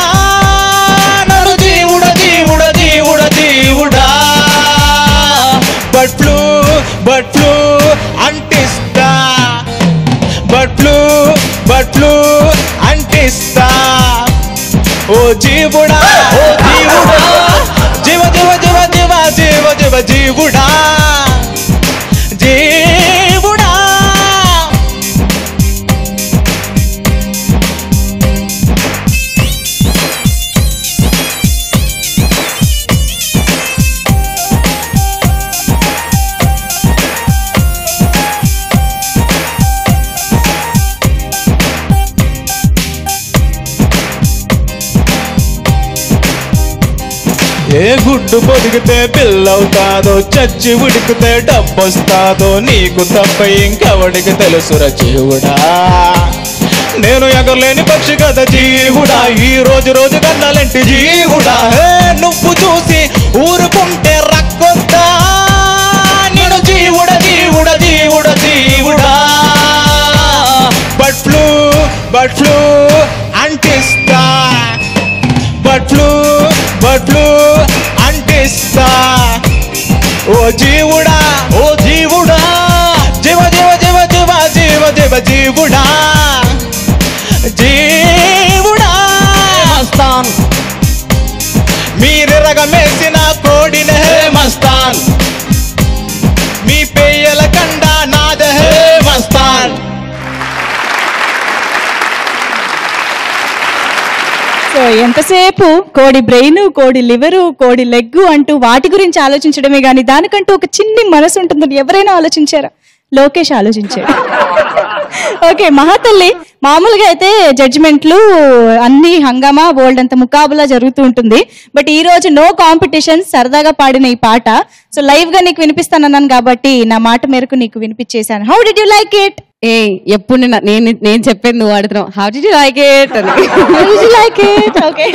[SPEAKER 14] నన్ను జీవుడా జీవుడా జీవుడా జీవుడా బట్ ఫ్లూ అంటిస్తా బట్ ఫ్లూ అంటిస్తా ఓ జీవుడా ఓ జీవుడా జీవ జీవ జీవ జీవ జీవ జీవ జీవుడా జీవుడా ఏ గుడ్డు పొదిగితే పిల్లవుతాదో చచ్చి ఉడికితే డబ్బొస్తాదో నీకు తప్ప ఇంకెవడికి తెలుసురా జీవుడా నేను ఎగరలేని పక్షి కదా జీవుడా ఈ రోజు రోజు కన్నాలంటే జీవుడా నువ్వు చూసి ఊరుకుంటే రక్కొద్దా నేను జీవుడా జీవుడా జీవుడా జీవుడా బట్ ఫ్లూ అంటిస్తా బట్ ఫ్లూ అంటిస్తా ఓ జీవుడా జీవ జీవ జీవ జీవ జీవ జీవ జీవుడా జీవుడా మస్తాన్ మీరు రగమేసిన కోడినే మస్తాన్ మీ పెయ్యల కండ నాదే మస్తాన్
[SPEAKER 1] సో ఎంతసేపు కోడి బ్రెయిన్ కోడి లివరు కోడి లెగ్గు అంటూ వాటి గురించి ఆలోచించడమే గానీ దానికంటూ ఒక చిన్ని మనసు ఉంటుందని ఎవరైనా ఆలోచించారా లోకేష్ ఆలోచించాడు ఓకే మహాతల్లి మామూలుగా అయితే జడ్జిమెంట్లు అన్ని హంగామా బోల్డ్ అంత ముకాబులా జరుగుతూ ఉంటుంది బట్ ఈ రోజు నో కాంపిటీషన్ సరదాగా పాడిన ఈ పాట సో లైవ్ గా నీకు వినిపిస్తానన్నాను కాబట్టి నా మాట మేరకు నీకు వినిపించేశాను how did you like it
[SPEAKER 9] ఎప్పుడు నేను చెప్పేది నువ్వు ఆడుతున్నావు how did you like it
[SPEAKER 1] okay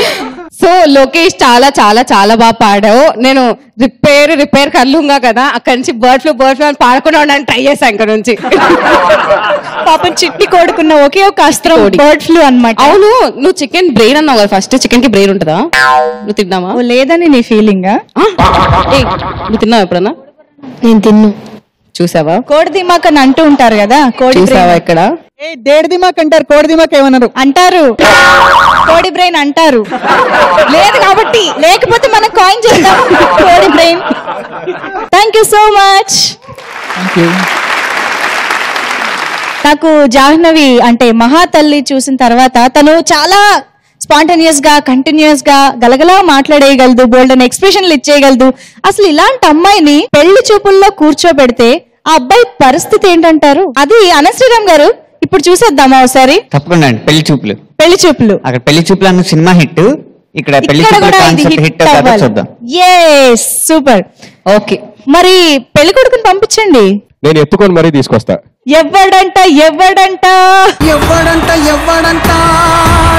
[SPEAKER 9] so Lokesh చాలా చాలా చాలా బాగా పాడావు నేను రిపేర్ కర్లుంగా కదా అక్కడి నుంచి బర్డ్ ఫ్లూ అని పాడకుండా ఉండడానికి ట్రై చేశాను ఇక్కడ నుంచి
[SPEAKER 1] పాపం చిట్టి కోడుకున్న ఒకే ఒక అస్త్రం బర్డ్ ఫ్లూ అన్నమాట
[SPEAKER 9] అవును నువ్వు చికెన్ బ్రెయిన్ అన్నావు కదా ఫస్ట్ చికెన్ కి బ్రెయిన్ ఉంటుందా నువ్వు తిన్నావా
[SPEAKER 1] లేదని నీ ఫీలింగ్
[SPEAKER 9] నువ్వు తిన్నావు ఎప్పుడన్నా
[SPEAKER 15] నేను
[SPEAKER 9] చూసావా?
[SPEAKER 1] కోడి దిమాక్ అని అంటూ ఉంటారు కదా, కోడి
[SPEAKER 9] చూసావా ఇక్కడ?
[SPEAKER 10] ఏ దేడి దిమాక్ అంటారు, కోడి దిమాక్ ఏమన్నారు?
[SPEAKER 1] అంటారు, కోడి బ్రెయిన్ అంటారు. లేదు కాబట్టి, లేకపోతే మనం కాయిన్ చేద్దాం కోడి brain. Thank you so much. నాకు జాహ్నవి అంటే మహాతల్లి చూసిన తర్వాత తను చాలా స్పాంటేనియస్ గా, కంటిన్యూస్ గా గలగలా మాట్లాడేయగలదు, బోల్డెన్ ఎక్స్ప్రెషన్లు ఇచ్చేయగలదు. అసలు ఇలాంటి అమ్మాయిని పెళ్లి చూపుల్లో కూర్చోబెడితే ఆ అబ్బాయి పరిస్థితి ఏంటంటారు? అది అనంతశ్రీరామ్ గారు ఇప్పుడు చూసేద్దామా ఒకసారి?
[SPEAKER 4] తప్పకుండా అండి. పెళ్లి చూపులు అక్కడ పెళ్లి చూపులు అన్న సినిమా హిట్, ఇక్కడ పెళ్లి చూపులు కాన్సెప్ట్ హిట్ అవుతుందో చూద్దాం.
[SPEAKER 1] Yes, super. ఓకే, మరి పెళ్లి కొడుకుని పంపించండి.
[SPEAKER 6] నేను ఎత్తుకొని మరీ తీసుకొస్తా.
[SPEAKER 1] ఎవడంట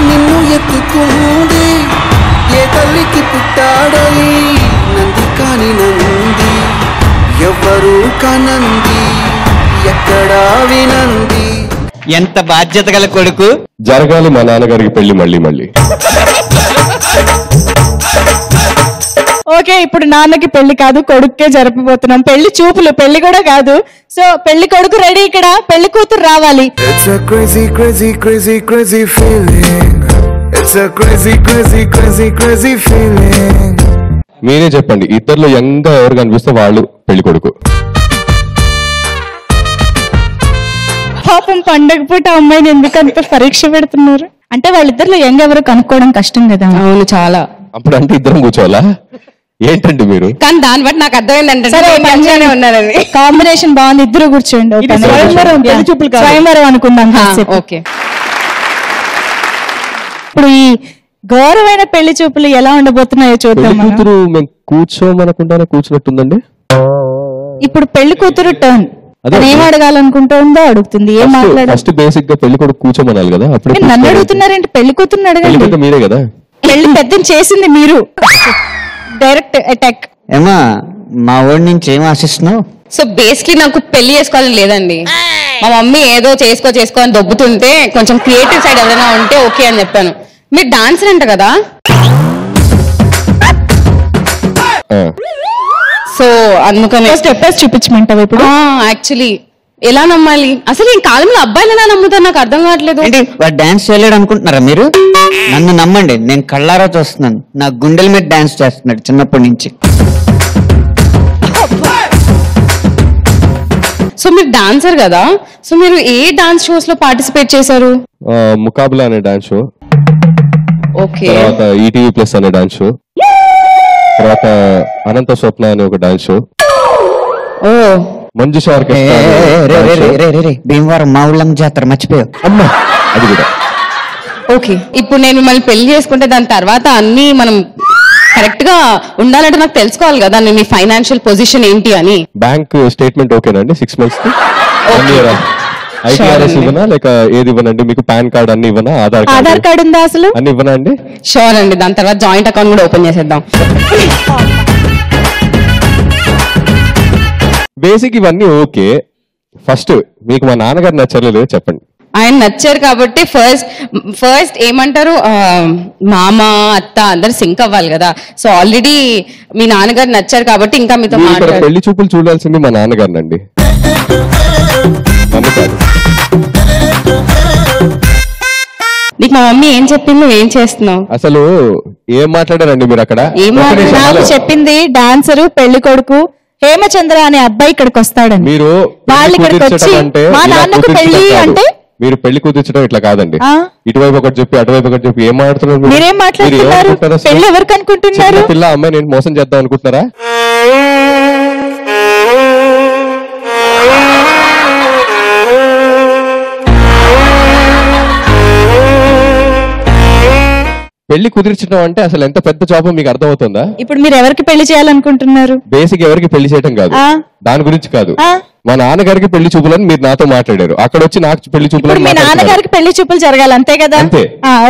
[SPEAKER 15] నిన్ను ఎత్తుకుంది ఏ తల్లికి పుట్టాడో నంది కాని నంది ఎవరు కనంది ఎక్కడా వినంది.
[SPEAKER 4] ఎంత బాధ్యత గల కొడుకు.
[SPEAKER 6] జరగాలి మా నాన్నగారికి పెళ్లి మళ్ళీ మళ్ళీ.
[SPEAKER 1] ఓకే, ఇప్పుడు నాన్నకి పెళ్లి కాదు, కొడుకే జరపబోతున్నాం. పెళ్లి చూపులు, పెళ్లి కూడా కాదు. సో పెళ్లి కొడుకు రెడీ, ఇక్కడ పెళ్లి కూతురు రావాలి.
[SPEAKER 16] It's a crazy, crazy, crazy, crazy feeling. It's a crazy, crazy, crazy, crazy feeling.
[SPEAKER 6] మీరే చెప్పండి, ఇద్దరులో యంగ్ గా ఎవరు కనిపిస్తే వాళ్ళు పెళ్లి కొడుకు.
[SPEAKER 1] పాపం పండగ పూట అమ్మాయిని ఎందుకంత పరీక్ష పెడుతున్నారు? అంటే వాళ్ళిద్దరిలో యంగ్ ఎవరు కనుక్కోవడం కష్టం కదా.
[SPEAKER 9] అవును, చాలా.
[SPEAKER 6] అప్పుడు అంటే ఇద్దరం కూర్చోవాలా ఏంటండి మీరు?
[SPEAKER 9] కానీ దాన్ని బట్టి నాకు అర్థమైందంటే ఉన్నారని.
[SPEAKER 1] కాంబినేషన్ బాగుంది, ఇద్దరు కూర్చోండి. స్వయంవరం అనుకుందాం.
[SPEAKER 9] ఓకే,
[SPEAKER 1] ఇప్పుడు ఈ గౌరవమైన పెళ్లి చూపులు ఎలా ఉండబోతున్నాయో చూద్దాం.
[SPEAKER 6] కూతురు మేము కూర్చోమనుకుంటానే కూర్చున్నట్టుందండి.
[SPEAKER 1] ఇప్పుడు పెళ్లి కూతురు టర్న్, ఏం అడగాలనుకుంటుందో అడుగుతుంది. ఏం మాట్లాడాలి?
[SPEAKER 6] ఫస్ట్ బేసిక్ గా పెళ్లి కొడుకు కూర్చోమనాలి కదా. అప్పుడు
[SPEAKER 1] నన్ను అడుగుతున్నారేంటి? పెళ్లి కూతురుని అడగండి.
[SPEAKER 6] మీరే కదా
[SPEAKER 1] పెళ్లి పెద్దని చేసింది మీరు. Direct attack.
[SPEAKER 4] ఏమా మా ఊరి నుంచి ఏం ఆశిస్తున్నావు?
[SPEAKER 9] సో బేసిక్లీ నాకు పెళ్లి చేసుకోవాలని లేదండి. మా మమ్మీ ఏదో చేసుకో అని దొబ్బుతుంటే కొంచెం క్రియేటివ్ సైడ్ ఏదైనా ఉంటే ఓకే అని చెప్పాను. మీరు డాన్సర్ అంట కదా, సో అందుకని
[SPEAKER 1] స్టెప్ చూపించమంటావు ఇప్పుడు?
[SPEAKER 9] యాక్చువల్లీ ఎలా నమ్మాలి అసలు? ఈ కాలంలో అబ్బాయిలు ఎలా నమ్ముతారు నాకు అర్థం కావట్లేదు.
[SPEAKER 4] వాడు డాన్స్ చేయలేడు అనుకుంటున్నారా మీరు? నన్ను నమ్మండి, నేను కళ్ళారా చూస్తున్నాను. నా గుండెల మీద డాన్స్ చేస్తున్నాడు చిన్నప్పటి నుంచి.
[SPEAKER 9] సో మీరు డాన్సర్ కదా, సో మీరు ఏ డాన్స్ షోస్ లో పార్టిసిపేట్ చేశారు?
[SPEAKER 6] ముకాబులా అనే డాన్స్ షో,
[SPEAKER 9] ఓకే,
[SPEAKER 6] తర్వాత ఈటీవీ ప్లస్ అనే డాన్స్ షో, తర్వాత అనంత స్వప్న అనే ఒక డాన్స్ షో, మంజుష
[SPEAKER 4] భీమవరం మా ఊళ్ళమ్మ జాతర మర్చిపోయావు.
[SPEAKER 6] అమ్మా అది కూడా.
[SPEAKER 9] ఓకే, ఇప్పుడు నేను మిమ్మల్ని పెళ్లి చేసుకుంటే దాని తర్వాత అన్ని మనం కరెక్ట్ గా ఉండాలంటే నాకు తెలుసుకోవాలి కదా మీ ఫైనాన్షియల్ పొజిషన్ ఏంటి అని.
[SPEAKER 6] బ్యాంక్ స్టేట్మెంట్ ఓకేనండి 6 months కి? ఐటీఆర్ఎస్ ఇవ్వనా లేక ఏది ఇవ్వనండి? మీకు పాన్ కార్డ్ అన్ని ఇవ్వనా? ఆధార్
[SPEAKER 1] కార్డ్ ఉందా అసలు?
[SPEAKER 6] అన్ని ఇవ్వనా అండి?
[SPEAKER 9] షూర్ అండి, దాని తర్వాత జాయింట్ అకౌంట్ కూడా ఓపెన్ చేసేద్దాం.
[SPEAKER 6] బేసిక్ ఇవన్నీ ఓకే. ఫస్ట్ మీకు మా నాన్నగారు నచ్చలేదు చెప్పండి.
[SPEAKER 9] ఆయన నచ్చారు కాబట్టి ఫస్ట్ ఏమంటారు, మామ అత్త అందరు సింక్ అవ్వాలి కదా. సో ఆల్రెడీ మీ నాన్నగారు నచ్చారు కాబట్టి ఇంకా మీతో మాట్లాడారు.
[SPEAKER 6] పెళ్లి చూపులు చూడాల్సింది మా నాన్నగారినండి, నన్ను కాదు.
[SPEAKER 9] నీకు మా మమ్మీ ఏం చెప్పింది, నువ్వు ఏం చేస్తున్నావు?
[SPEAKER 6] అసలు ఏం మాట్లాడారండి మీరు అక్కడ?
[SPEAKER 1] నాకు చెప్పింది డాన్సరు పెళ్లి కొడుకు హేమచంద్ర అనే అబ్బాయి ఇక్కడికి వస్తాడండి.
[SPEAKER 6] మీరు
[SPEAKER 1] వాళ్ళు ఇక్కడికి వచ్చి మా నాన్నకు పెళ్లి అంటే
[SPEAKER 6] మీరు పెళ్లి కుదిర్చడం ఇట్లా కాదండి. ఇటువైపు ఒకటి చెప్పి అటువైపు ఒకటి చెప్పి ఏం మాట్లాడుతున్నారు?
[SPEAKER 1] మీరేం మాట్లాడుతున్నారు? పెళ్లి ఎవరికి అనుకుంటున్నారు?
[SPEAKER 6] పిల్ల అమ్మాయి నేను మోసం చేద్దాం అనుకుంటున్నారా? పెళ్లి కుదిర్చడం అంటే అసలు ఎంత పెద్ద జాబ్ మీకు అర్థమవుతుందా?
[SPEAKER 1] ఇప్పుడు మీరు ఎవరికి పెళ్లి చేయాలనుకుంటున్నారు?
[SPEAKER 6] బేసిక్ ఎవరికి పెళ్లి చేయడం కాదు, దాని గురించి కాదు. మా నాన్నగారికి పెళ్లి చూపులని మీరు నాతో మాట్లాడారు, అక్కడ వచ్చి నాకు పెళ్లి చూపులని.
[SPEAKER 1] మీ నాన్నగారికి పెళ్లి చూపులు జరగాలి అంతే కదా?
[SPEAKER 6] అంతే.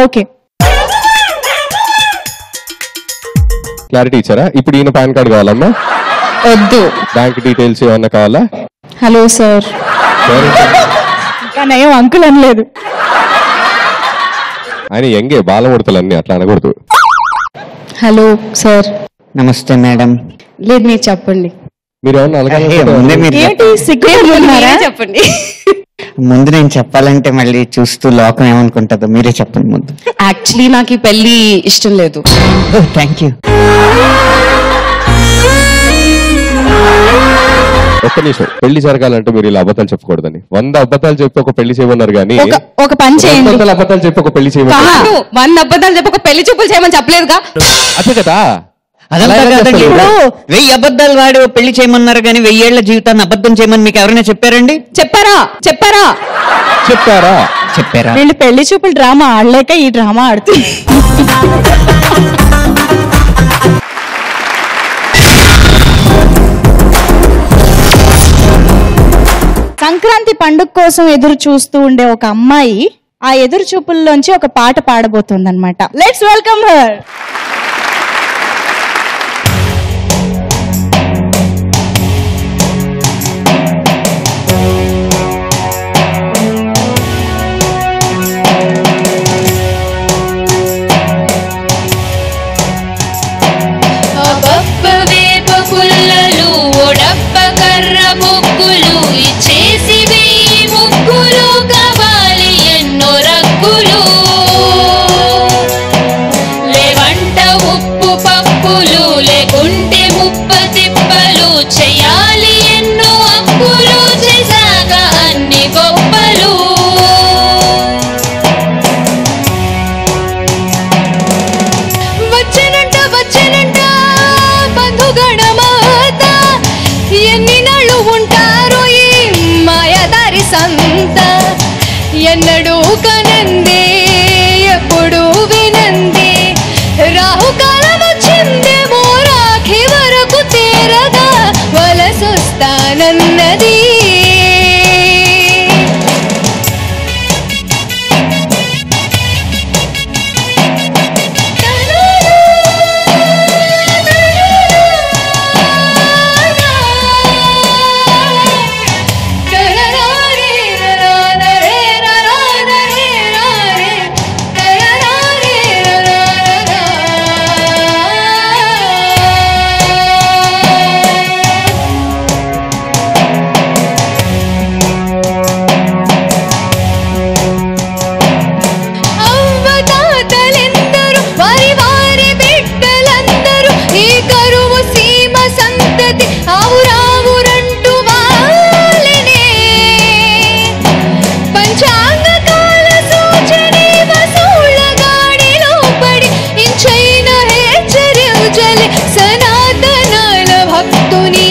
[SPEAKER 1] ఓకే,
[SPEAKER 6] క్లారిటీ ఇచ్చారా? ఇప్పుడు ఈయన పాన్ కార్డ్ కావాలమ్మా?
[SPEAKER 9] వద్దు.
[SPEAKER 6] బ్యాంక్ డీటెయిల్స్ ఏమన్నా కావాలా?
[SPEAKER 9] Hello sir.
[SPEAKER 1] కానీ ఏం అంకుల్ అనలేదు.
[SPEAKER 6] ఆయన ఎంగే బాలముడతలు అన్ని అట్లా అనకూడదు.
[SPEAKER 9] Hello sir.
[SPEAKER 4] నమస్తే మేడం.
[SPEAKER 9] లేదు మీరు చెప్పండి.
[SPEAKER 6] మీరు ఏమన్నా
[SPEAKER 4] ముందే మీరు
[SPEAKER 9] చెప్పండి.
[SPEAKER 4] ముందు నేను చెప్పాలంటే మళ్ళీ చూస్తూ లోకం ఏమనుకుంటుందో మీరే చెప్పండి ముందు.
[SPEAKER 9] యాక్చువల్లీ నాకు ఈ పెళ్లి ఇష్టం లేదు.
[SPEAKER 4] Thank you.
[SPEAKER 6] ఒక్క నిమిషం, పెళ్లి జరగాలంటే మీరు ఇలా అబద్ధాలు చెప్పకూడదని. 100 అబద్ధాలు చెప్పి ఒక పెళ్లి చేయమన్నారు కానీ
[SPEAKER 1] ఒక పని చేయండి,
[SPEAKER 6] 100 అబద్ధాలు చెప్పి ఒక పెళ్లి చేయమన్నారు.
[SPEAKER 9] 100 అబద్ధాలు చెప్పి ఒక పెళ్లి చూపులు చేయమని చెప్పలేదుగా.
[SPEAKER 6] అదే కదా,
[SPEAKER 4] అదంతా కాదండి. ఇప్పుడు 1000 అబద్ధాలు వాడి పెళ్లి చేయమన్నారు కానీ 1000 ఏళ్ల జీవితాన్ని అబద్ధం చేయమని మీకు ఎవరైనా చెప్పారండి? చెప్పారా?
[SPEAKER 1] వీళ్ళు పెళ్లి చూపులు డ్రామా ఆడలేక ఈ డ్రామా ఆడుతుంది. సంక్రాంతి పండుగ కోసం ఎదురు చూస్తూ ఉండే ఒక అమ్మాయి ఆ ఎదురు చూపుల్లోంచి ఒక పాట పాడబోతుంది అనమాట. Let's welcome her.
[SPEAKER 3] అబ్బబ్బ వేప పుల్లలు ఒడబ్బ కర్ర బొగ్గులు ఇచ్చేసి వెయ్యి ముగ్గులు కావాలి ఎన్నో రగ్గులు లేవంట ఉప్పు పప్పులు లేకుంటే ముప్ప తిప్పలు చెయ్యాలి ఎన్నో అప్పులు చేశాక అన్ని గొప్పలు వచ్చనంట బంధుగణమాత ఎన్ని నాళ్ళు ఉంటారో ఈ మాయదారి సంత ఎన్నడూ కనందే ఎప్పుడు వినందే రాహుకాలం వచ్చిందేమో రాఖీ వరకు తేరగా వలసొస్తానన్నది అవ్వతాతలెందరూ వారి వారి బిడ్డలందరూ ఈ కరువు సీమ సంతతి ఆవురావురంటూ వాలినే పంచాంగ కాల సూచని వసూళ్ళ గాడిలో పడి ఇంచైన హెచ్చరించలే సనాతనాల భక్తుని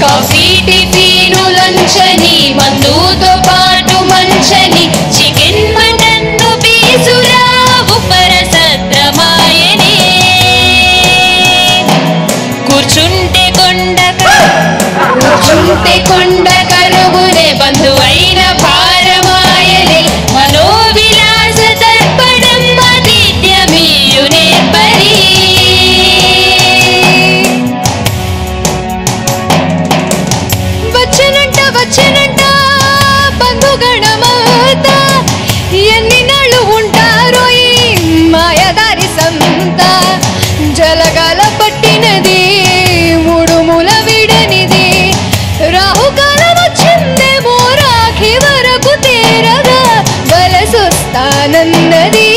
[SPEAKER 3] కాఫీ టిఫిను లంచని మందుతో పాటు మంచని చికెన్ మటన్ పీసురా ఉపర సత్రమాయనే కూర్చుంటే కొండ కరుగునే బంధువైన భారమాయనే మనోవిలాస తర్పణం ఆతిథ్యమీయు నేర్పరి వచ్చనంట బంధుగణమాత ఎన్ని నాళ్ళు ఉంటారో ఈ మాయదారి సంత జలగాల పట్టినది ఉడుముల విడనిది రాహుకాలం వచ్చిందేమో రాఖీ వరకు తేరగా వలసొస్తానన్నది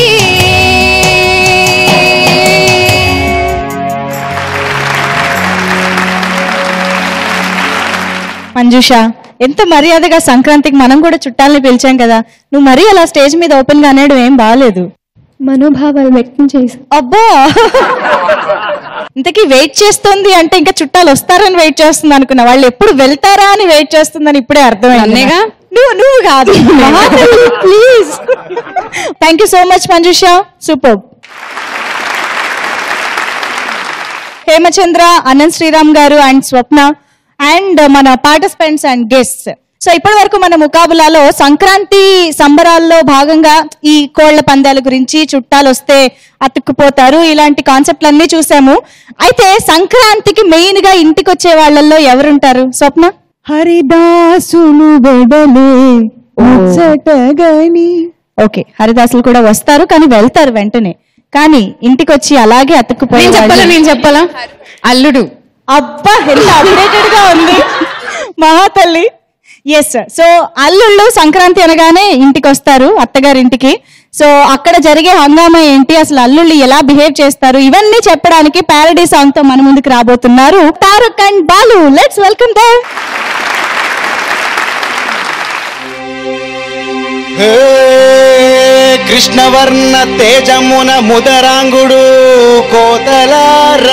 [SPEAKER 1] మంజుష, ఎంత మర్యాదగా సంక్రాంతికి మనం కూడా చుట్టాలని పిలిచాం కదా, నువ్వు మరీ అలా స్టేజ్ మీద ఓపెన్ గా అనేయడం ఏం బాగాలేదు.
[SPEAKER 17] మనోభావాలు వ్యక్తం చేసి.
[SPEAKER 1] అబ్బా, ఇంతకీ వెయిట్ చేస్తుంది అంటే ఇంకా చుట్టాలు వస్తారని వెయిట్ చేస్తుంది అనుకున్నా, వాళ్ళు ఎప్పుడు వెళ్తారా అని వెయిట్ చేస్తుందని ఇప్పుడే అర్థమైంది. నువ్వు కాదు, please. Thank you so much Manjusha, super. Hemachandra, Anant Sriram garu and Swapna and మన పార్టిసిపెంట్స్ అండ్ గెస్ట్స్. సో ఇప్పటి వరకు మన ముకాబులాలో సంక్రాంతి సంబరాల్లో భాగంగా ఈ కోళ్ల పందాల గురించి, చుట్టాలు వస్తే అతుక్కుపోతారు, ఇలాంటి కాన్సెప్ట్లన్నీ చూసాము. అయితే సంక్రాంతికి మెయిన్ గా ఇంటికి వచ్చే వాళ్ళల్లో ఎవరుంటారు స్వప్న?
[SPEAKER 10] హరిదాసులు బెడలే ముచ్చటగని.
[SPEAKER 1] ఓకే, హరిదాసులు కూడా వస్తారు కానీ వెళ్తారు వెంటనే, కానీ ఇంటికి వచ్చి అలాగే అతుక్కుపోయి.
[SPEAKER 9] నేను చెప్పాలా? అల్లుడు
[SPEAKER 1] అబ్బా ఎంత అప్డేటెడ్ గా ఉంది మహాతల్లి. ఎస్, సో అల్లుళ్ళు సంక్రాంతి అనగానే ఇంటికి వస్తారు, అత్తగారింటికి. సో అక్కడ జరిగే హంగామా ఏంటి, అసలు అల్లుళ్ళు ఎలా బిహేవ్ చేస్తారు, ఇవన్నీ చెప్పడానికి ప్యారడీ సాంగ్ తో మన ముందుకు రాబోతున్నారు Tarak and Balu. Let's welcome them.
[SPEAKER 14] కృష్ణవర్ణ తేజమున ముదరాంగుడు కోతలారాయుడు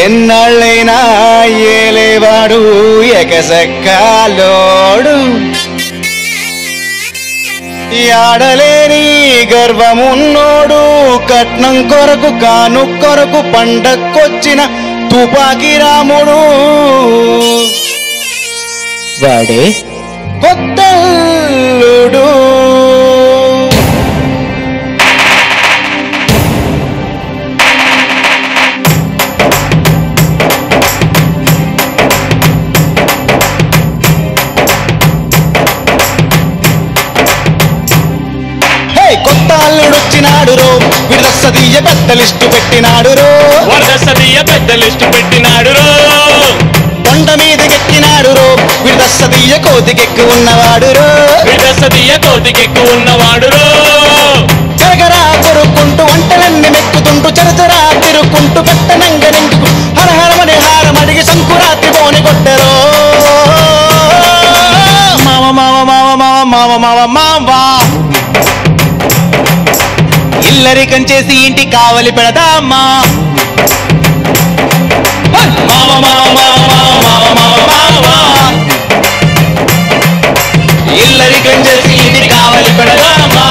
[SPEAKER 14] ఎన్నాళ్ళైనా ఏలేవాడు ఎకసెక్కాలోడు ఆడలేని గర్వమున్నోడు కట్నం కొరకు కాను కొరకు పండక్కొచ్చిన తుపాకి రాముడు వాడే కొత్తల్లుడు. కొత్త అల్లుడొచ్చినాడు రో విడదస్సదీయ పెద్ద లిస్టు పెట్టినాడు రో వరదస్సదీయ పెద్ద లిస్టు పెట్టినాడు రో కొండ మీదకెక్కినాడు రో విడదస్సదీయ కోతికెక్కి ఉన్నవాడు రో విడదస్సదీయ కోతికెక్కి ఉన్నవాడు రో జరగరా కొరుక్కుంటూ వంటలన్నీ మెక్కుతుంటూ చరచరా తిరుక్కుంటూ పెట్టనంగరించుకు హరహరమని హారమడిగి సంకురాత్రి పోని కొట్టెరో మామ మామ మామ మామ మామ మామ మామ ఇల్లరికం చేసి ఇంటి కావలి పెడదామా మామ మామ మామ మామ మామ మామ ఇల్లరికం చేసి ఇంటి కావలి పెడదామా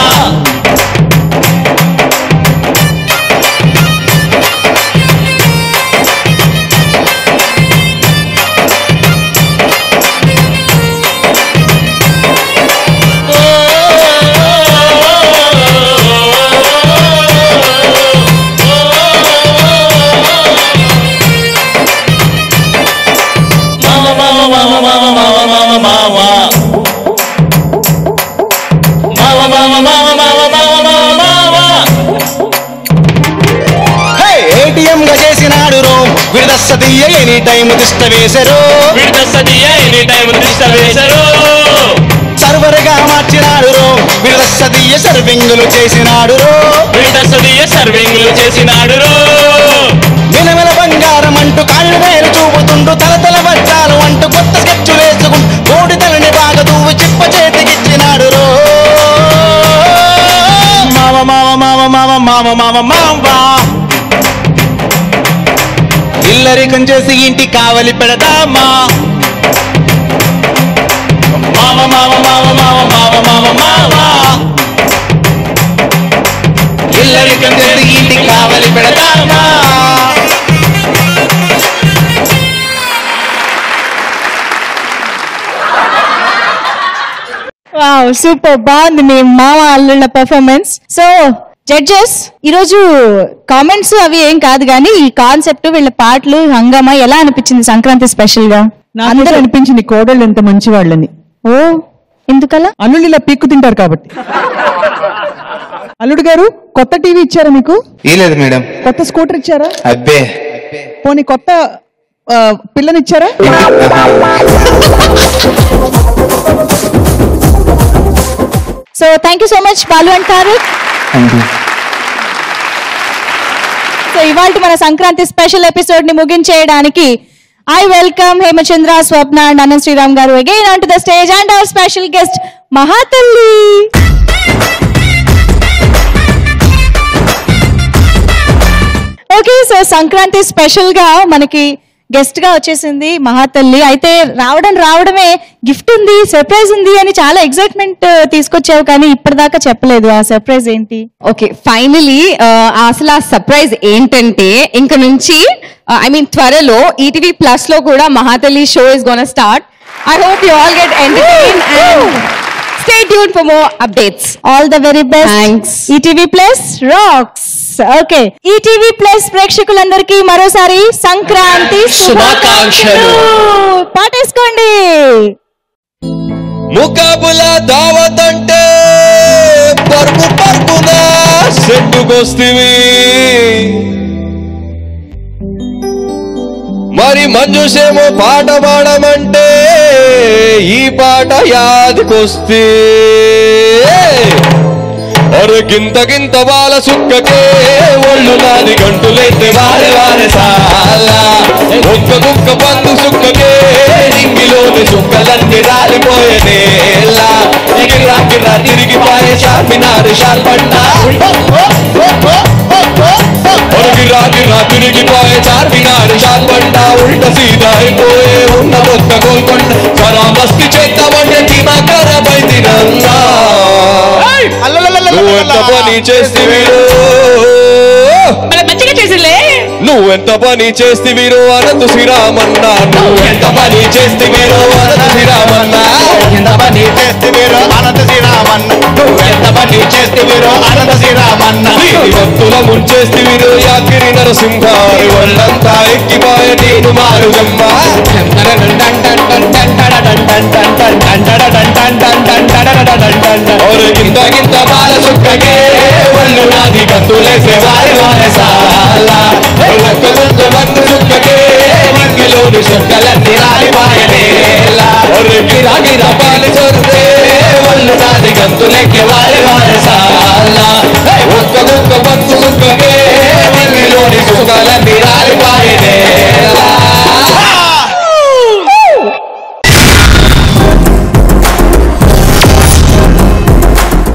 [SPEAKER 14] విడదస్సదీయ ఎనీ టైం దిష్ట వేసరు విడదస్సదీయ ఎనీ టైం దిష్ట వేసరు సర్వర్గా మార్చినాడు రో విడదస్సదీయ సర్వింగులు చేసినాడు రో విడదస్సదీయ సర్వింగులు చేసినాడు రో విలవిల బంగారం అంటూ కాళ్ళు వేలు చూపుతుంటూ తలతల వజ్రాలు అంటూ కొత్త స్కెచ్చులు వేసుకుంటూ కోడి తలని బాగా దూవి చిప్ప చేతికిచ్చినాడు రో మామ మామ మామ మామ మామ మామ మామ ఇల్లరికం చేసి ఇంటి కావలి పెడదామా మామ మామ మామ మామ మామ మామ మామ ఇల్లరికం చేసి ఇంటి కావలి పెడదామా.
[SPEAKER 1] వావ్, సూపర్, బాగుంది మీ మామ అల్లుళ్ళ పెర్ఫార్మెన్స్. సో జడ్జెస్, ఈరోజు కామెంట్స్ అవి ఏం కాదు కానీ ఈ కాన్సెప్ట్, వీళ్ళ పాటలు, హంగామా ఎలా అనిపించింది సంక్రాంతి స్పెషల్ గా?
[SPEAKER 10] అందరూ అనిపించింది కోడళ్ళు ఎంత మంచి వాళ్ళని.
[SPEAKER 1] ఓ, ఎందుకలా?
[SPEAKER 10] అల్లుళ్ళు ఇలా పీక్కు తింటారు కాబట్టి. అల్లుడు గారు, కొత్త టీవీ ఇచ్చారా మీకు?
[SPEAKER 14] లేదు మేడం.
[SPEAKER 10] కొత్త స్కూటర్ ఇచ్చారా?
[SPEAKER 14] అబ్బే.
[SPEAKER 10] పోనీ కొత్త పిల్లనిచ్చారా?
[SPEAKER 1] So thank you so much Balu and Tarak. So ఇవాళ మన సంక్రాంతి స్పెషల్ ఎపిసోడ్ ని ముగించేయడానికి I welcome Hemachandra, Swapna and Anant Sriram garu again on to the stage and our special guest మహాతల్లి. ఓకే, సో సంక్రాంతి స్పెషల్ గా మనకి గెస్ట్ గా వచ్చేసింది మహాతల్లి. అయితే రావడమే గిఫ్ట్ ఉంది, సర్ప్రైజ్ ఉంది అని చాలా ఎక్సైట్మెంట్ తీసుకొచ్చావు, కానీ ఇప్పటిదాకా చెప్పలేదు ఆ సర్ప్రైజ్ ఏంటి?
[SPEAKER 9] ఓకే, ఫైనలీ అసలు ఆ సర్ప్రైజ్ ఏంటంటే ఇంక నుంచి త్వరలో ఈటీవీ ప్లస్ లో కూడా Mahathalli show is gonna start. I hope you all get entertain and stay tune for more updates.
[SPEAKER 1] All the very best. Thanks. ETV plus rocks. Okay, ETV plus ప్రేక్షకులందరికీ మరోసారి సంక్రాంతి శుభాకాంక్షలు. పాటేసుకోండి.
[SPEAKER 12] ముకాబులా దావత్ అంటే పరుపు పరుపున సెట్టుకొస్తివి, మరి మంజుసేమో పాట పాడమంటే ఈ పాట యాదికొస్తే అరే గింత గింత బాల సుక్కకే ఒళ్ళు నాది గంటులైతే వారే వారే సాలా ఒక్క కుక్క పందు సుక్కకే రింగిలోని సుక్కలన్నీ రాలిపోయే నేలా గిరా గిరా తిరిగిపోయే చార్మినారు షాల్పన్నా గిరా గిరా తిరిగిపోయే చార్మినారు షాల్పన్నా ఉల్ట సీదా అయిపోయే ఉన్న ఒక్క గోల్కొండ సరా మస్తి చేద్దామంటే దిమాకర బయటినంగా నువ్వెంత పని చేస్తేవీరో
[SPEAKER 9] మంచిగా చేసిలే
[SPEAKER 12] నువ్వెంత పని చేస్తేవీరో అనంత శ్రీరామన్న నువ్వెంత పని చేస్తేవీరో అనంత శ్రీరామన్న ఎంత పని చేస్తేవీరో అనంత శ్రీరామన్న నువ్వెంత పని చేస్తేవీరో అనంత శ్రీరామన్న భక్తుల ముంచేస్తేవీరో యాకిరి నరసింహ వాళ్ళంతా ఎక్కిపోయే నేను మారుగమ్మ గింత గింత బాల సుక్కకే ఒళ్ళు నాది గంతులేసే వారి వారి సాలా ఒక్క ఒక్క మందు సుక్కకే రింగిలోని సుక్కలన్నీ రాలిపాయనేలా గిరా గిరా పాలి చొరుదే ఒళ్ళు నాది గంతులెక్కే వారి వారి సాలా ఒక్క ఒక్క మందు